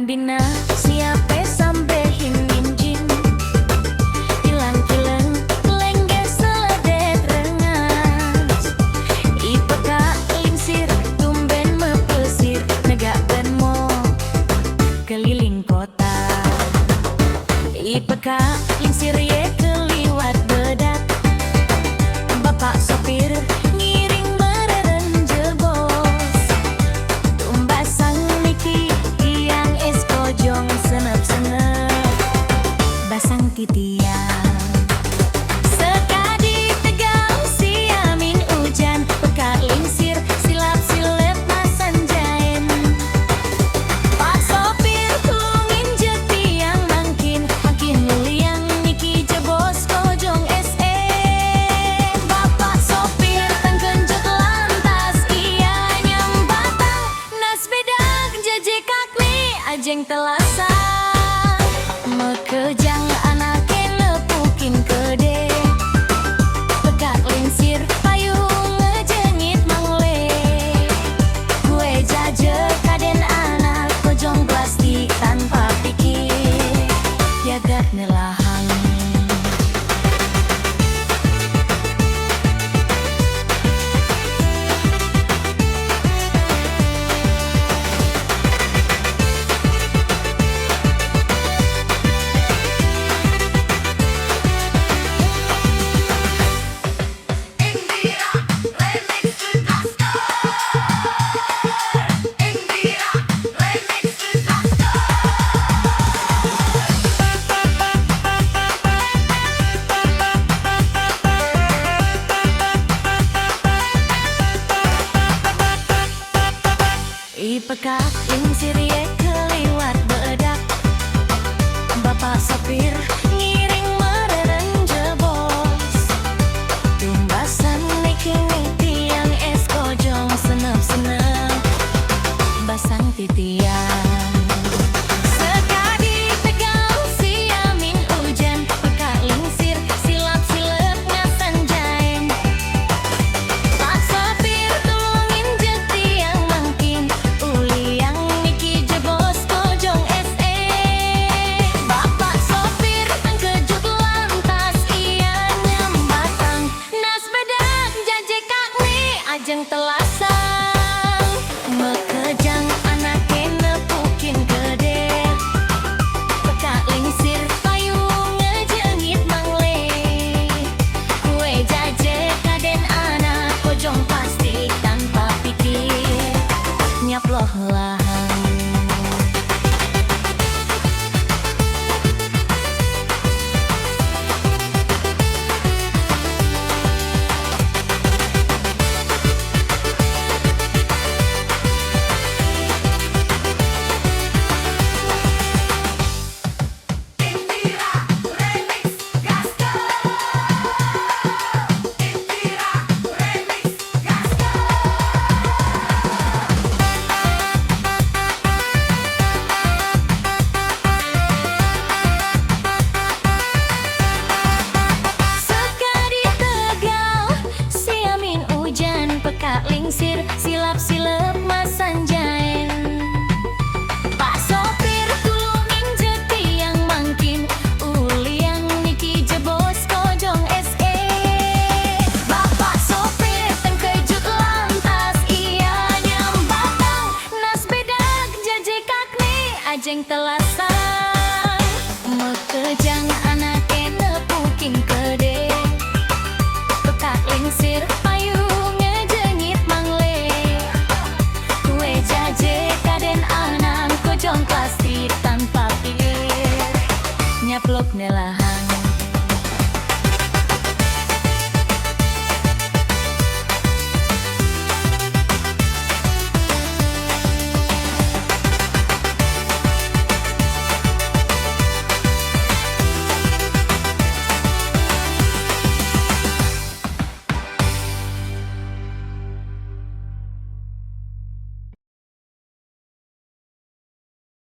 Dina siapa sampai hinjin hilang kilen lengge seledet rengas ipeka lingsir tumben mepesir negak benmo keliling kota ipeka lingsir ye keliwat bedak bapak sopir ngiring mereren jebos tumbasang niki yang es kojong senep-senep basang titiang sekadi tegal siamin hujan peka lingsir silap silep masan jaen pak sopir kungin jeti yang makin liang niki jebos kojong bapak sopir tengkenjut lantas ia nyambatang nas bedak jejekak nih ajeng telasa mekejang anake lepukin kede pekak lingsir payung ngejengit mangle kue jaje kaden anak kojong plastik tanpa pikir jagat nelah